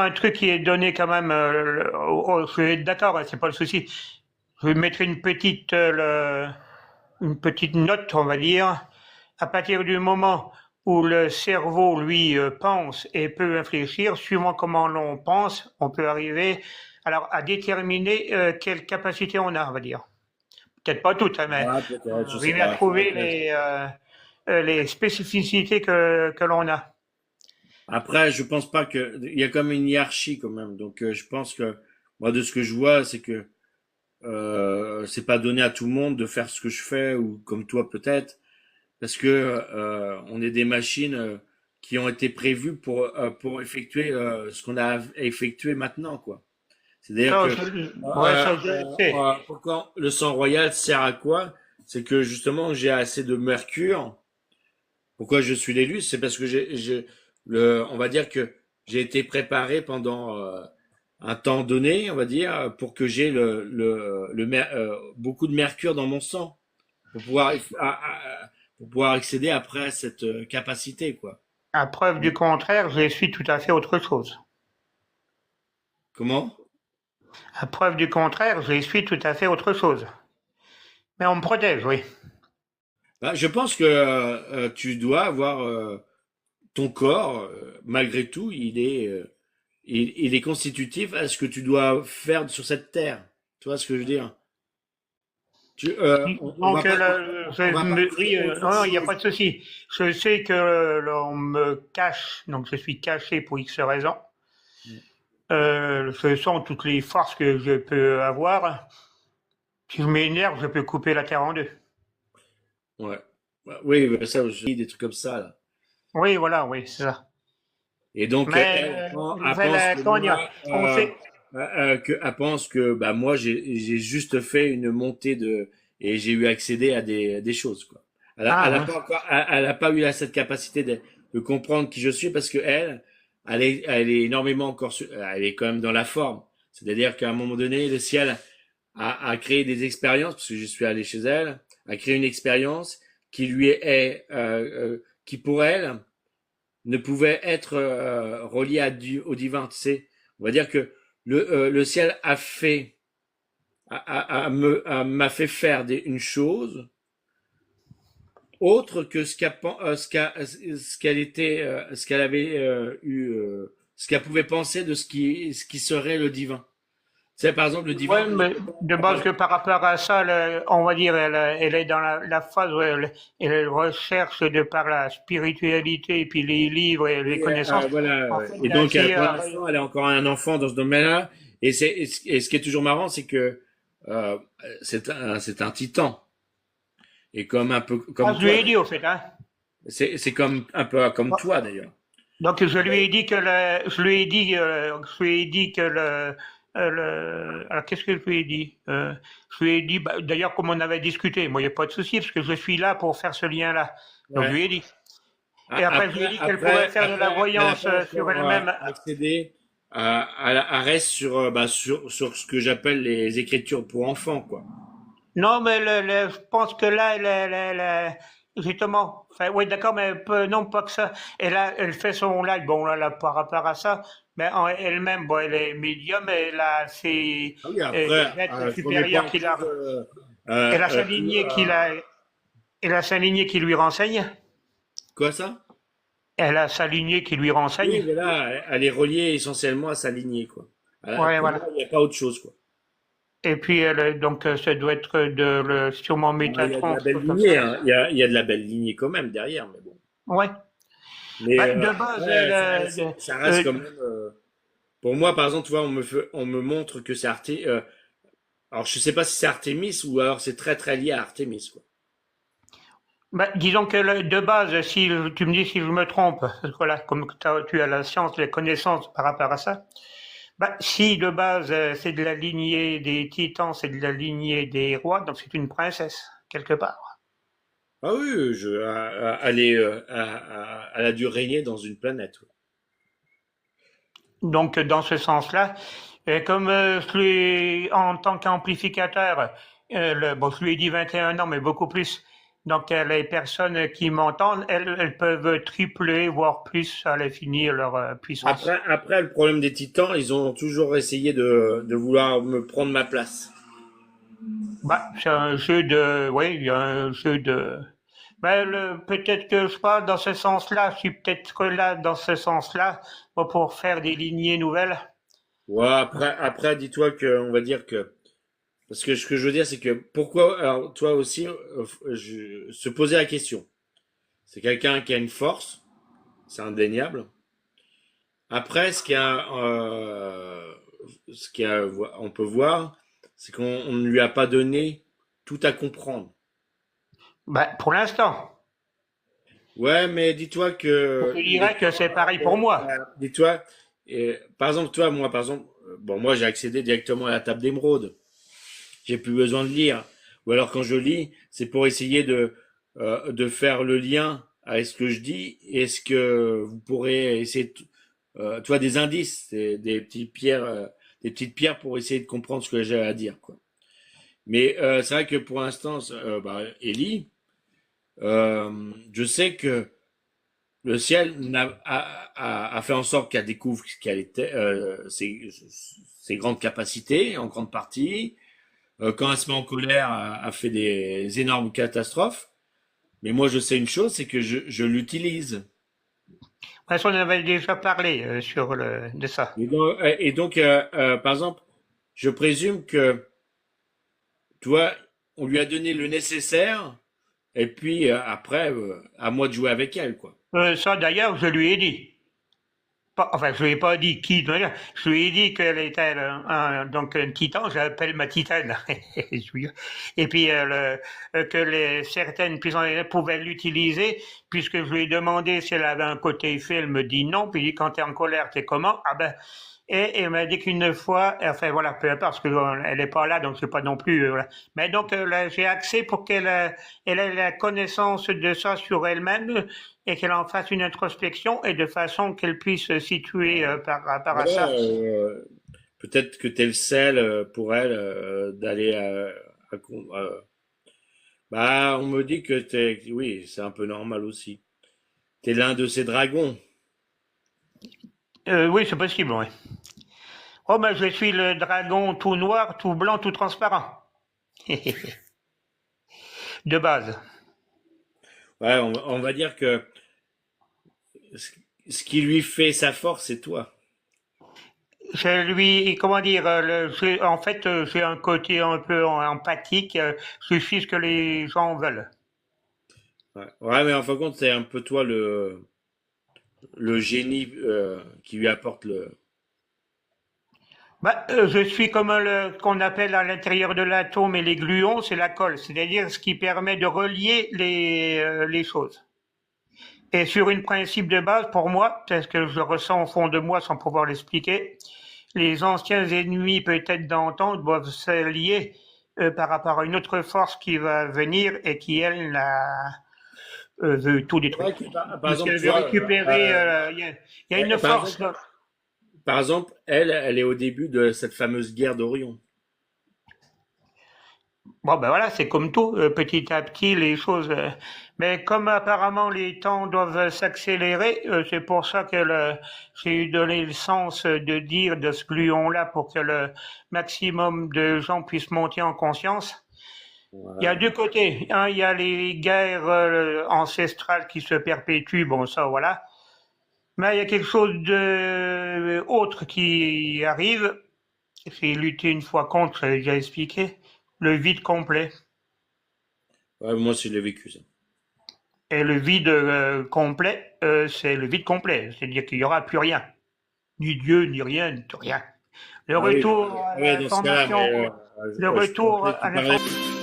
un truc qui est donné quand même. Je vais être d'accord, hein, c'est pas le souci. Je vais mettre une petite note, on va dire. À partir du moment où le cerveau, lui, pense et peut réfléchir, suivant comment l'on pense, on peut arriver alors à déterminer quelle capacité on a, on va dire. Peut-être pas toutes, hein, mais Ouais, peut-être, je sais arriver à pas. trouver les spécificités que l'on a. Après, je pense pas que il y a comme une hiérarchie quand même. Donc, je pense que moi, de ce que je vois, c'est que c'est pas donné à tout le monde de faire ce que je fais ou comme toi peut-être, parce que on est des machines qui ont été prévues pour effectuer ce qu'on a effectué maintenant, quoi. C'est-à-dire que Ouais, ça, je le sais. pourquoi le sang royal sert à quoi? C'est que justement j'ai assez de mercure. Pourquoi je suis l'élu? C'est parce que on va dire que j'ai été préparé pendant un temps donné, on va dire, pour que j'ai beaucoup de mercure dans mon sang pour pour pouvoir accéder après à cette capacité, quoi. À preuve du contraire, je suis tout à fait autre chose. Comment? À preuve du contraire, je suis tout à fait autre chose. Mais on me protège, oui. Bah, je pense que tu dois avoir ton corps, malgré tout, il est constitutif à ce que tu dois faire sur cette terre. Tu vois ce que je veux dire? On va Donc, pas, on va pas oui, créer autre non, il n'y a pas chose. de souci. Je sais que l'on me cache, donc je suis caché pour X raisons. Je sens toutes les forces que je peux avoir. Si je m'énerve, je peux couper la terre en deux. Ouais. Ouais, oui, bah, ça, je dis des trucs comme ça, là. Oui, voilà, oui, c'est ça. Et donc, Mais, elle pense que comment dire, moi, on sait. elle pense que bah moi j'ai juste fait une montée et j'ai eu accédé à des choses, quoi. Elle a Ah, pas encore, elle a pas eu cette capacité de comprendre qui je suis parce que elle est énormément encore elle est quand même dans la forme. C'est-à-dire qu'à un moment donné le ciel a créé des expériences parce que je suis allé chez elle, a créé une expérience qui lui est qui pour elle ne pouvait être relié au divin. Tu sais, on va dire que le ciel m'a fait faire une chose autre que ce qu'elle avait ce qu'elle pouvait penser de ce qui serait le divin. Tu sais, par exemple, le divin. ouais, mais de base que par rapport à ça, on va dire, elle est dans la phase où elle recherche de par la spiritualité et puis les livres et les connaissances, Voilà. en fait, Et donc, d'essayer pour l'instant, elle est encore un enfant dans ce domaine-là. Et ce qui est toujours marrant, c'est que euh, c'est un titan. Et comme un peu ah, comme je lui toi, ai dit au fait, hein. c'est comme un peu comme toi d'ailleurs. Donc je lui ai dit que je lui ai dit que alors qu'est-ce que je lui ai dit? Je lui ai dit, bah, d'ailleurs comme on avait discuté, moi il n'y a pas de souci parce que je suis là pour faire ce lien-là. Donc je Ouais. lui ai dit. Et après je lui ai dit qu'elle pourrait faire de la Elle n'a voyance pas sur encore elle-même. accédé à reste sur ce que j'appelle les écritures pour enfants, quoi. Non, mais je pense que là, justement, enfin, oui, d'accord, mais non, pas que ça. Elle fait son live, bon, là, par rapport à ça, mais elle-même, bon, elle est médium, elle a ses Ah oui, après, des êtres je remets pas supérieurs en qui la, cause. elle a sa lignée elle a sa lignée qui lui renseigne. Quoi ça? Elle a sa lignée qui lui Oui, renseigne. voilà, elle est reliée essentiellement à sa lignée, quoi. Ouais, Pour moi, voilà. il n'y a pas autre chose, quoi. Et puis, donc, ça doit être sûrement Il y a de Métatron, la quelque belle chose comme lignée, ça. hein. Il y a de la belle lignée quand même derrière, mais bon. Ouais. Mais Bah, de base, après, ça reste euh, quand même. Pour moi, par exemple, tu vois, on me montre que c'est alors, je sais pas si c'est Artemis ou alors c'est très très lié à Artemis, quoi. bah, disons que de base, si tu me dis si je me trompe, parce que voilà, comme tu as la science, les connaissances par rapport à ça, bah, si de base c'est de la lignée des titans, c'est de la lignée des rois, donc c'est une princesse, quelque part. Ah oui, elle est, elle a dû régner dans une planète, ouais. Donc dans ce sens-là, comme je lui, en tant qu'amplificateur, bon, je lui ai dit 21 ans, mais beaucoup plus. Donc les personnes qui m'entendent, elles peuvent tripler, voire plus à l'infini leur puissance. Après, le problème des titans, ils ont toujours essayé de vouloir me prendre ma place. Bah, c'est un jeu de, oui, il y a un jeu de. Ben, peut-être que je parle dans ce sens-là, je suis peut-être que là dans ce sens-là, pour faire des lignées nouvelles. Ouais, après, dis-toi que, on va dire que, parce que ce que je veux dire, c'est que pourquoi, alors toi aussi, se poser la question. C'est quelqu'un qui a une force, c'est indéniable. Après, on peut voir, c'est qu'on ne lui a pas donné tout à comprendre. Ben, pour l'instant, Ouais, mais dis-toi que, je dirais que c'est pareil pour moi. dis-toi, par exemple, toi, moi, par exemple, bon, moi, j'ai accédé directement à la table d'émeraude. J'ai plus besoin de lire. Ou alors, quand je lis, c'est pour essayer de faire le lien avec ce que je dis et ce que vous pourrez essayer tu vois, des indices, des petites pierres pour essayer de comprendre ce que j'ai à dire, quoi. Mais c'est vrai que pour l'instant, Ellie, je sais que le ciel a fait en sorte qu'elle découvre qu'elle était ses grandes capacités en grande partie. Quand elle se met en colère, a fait des énormes catastrophes. Mais moi, je sais une chose, c'est que je l'utilise. Parce qu'on avait déjà parlé de ça. Et donc, par exemple, je présume que, tu vois, on lui a donné le nécessaire, et puis après, à moi de jouer avec elle, quoi. Ça, d'ailleurs, je lui ai dit. Enfin, je lui ai pas dit qui, d'ailleurs. Je lui ai dit qu'elle était donc un titan, j'appelle ma titane. Et puis que certaines puissances pouvaient l'utiliser, puisque je lui ai demandé si elle avait un côté fait, elle me dit non. Puis il dit, quand t'es en colère, t'es comment? Ah ben, et elle m'a dit qu'une fois, enfin voilà, peu importe, parce qu'elle n'est pas là, donc c'est pas non plus. Voilà. Mais donc là, j'ai accès pour elle ait la connaissance de ça sur elle-même et qu'elle en fasse une introspection et de façon qu'elle puisse se situer par rapport à Voilà, ça. peut-être que t'es le sel pour elle d'aller bah, on me dit que oui, c'est un peu normal aussi. T'es l'un de ces dragons. Oui, c'est possible, oui. Oh, ben je suis le dragon tout noir, tout blanc, tout transparent. De base. Ouais, on va dire que ce ce qui lui fait sa force, c'est toi. Je lui, comment dire, en fait, j'ai un côté un peu empathique. Je suis ce que les gens veulent. Ouais, ouais, mais en fin de compte, c'est un peu toi le génie qui lui apporte le. Bah, je suis comme ce qu'on appelle à l'intérieur de l'atome et les gluons, c'est la colle, c'est-à-dire ce qui permet de relier les choses. Et sur une principe de base, pour moi, c'est ce que je ressens au fond de moi sans pouvoir l'expliquer, les anciens ennemis peut-être d'antan doivent s'allier par rapport à une autre force qui va venir et qui, elle, veut tout C'est vrai détruire. que, par exemple, Puisqu'elle tu veut vois, récupérer, il y a une par force. exemple, par exemple, elle est au début de cette fameuse guerre d'Orion. Bon, ben voilà, c'est comme tout, petit à petit, les choses. Mais comme apparemment les temps doivent s'accélérer, c'est pour ça que j'ai donné le sens de dire de ce gluon-là pour que le maximum de gens puissent monter en conscience. Il y a Ouais. deux côtés. Un, il y a les guerres ancestrales qui se perpétuent, bon, ça, voilà. Mais il y a quelque chose de autre qui arrive. J'ai lutté une fois contre, j'ai déjà expliqué. Le vide complet. Ouais, moi, je l'ai vécu, ça. Et le vide complet, c'est le vide complet, c'est-à-dire qu'il n'y aura plus rien, ni Dieu, ni rien, ni rien. Le Ah oui, retour à ouais, dans ce cas-là, mais l'information, le je retour pensais que à tu parlais l'information.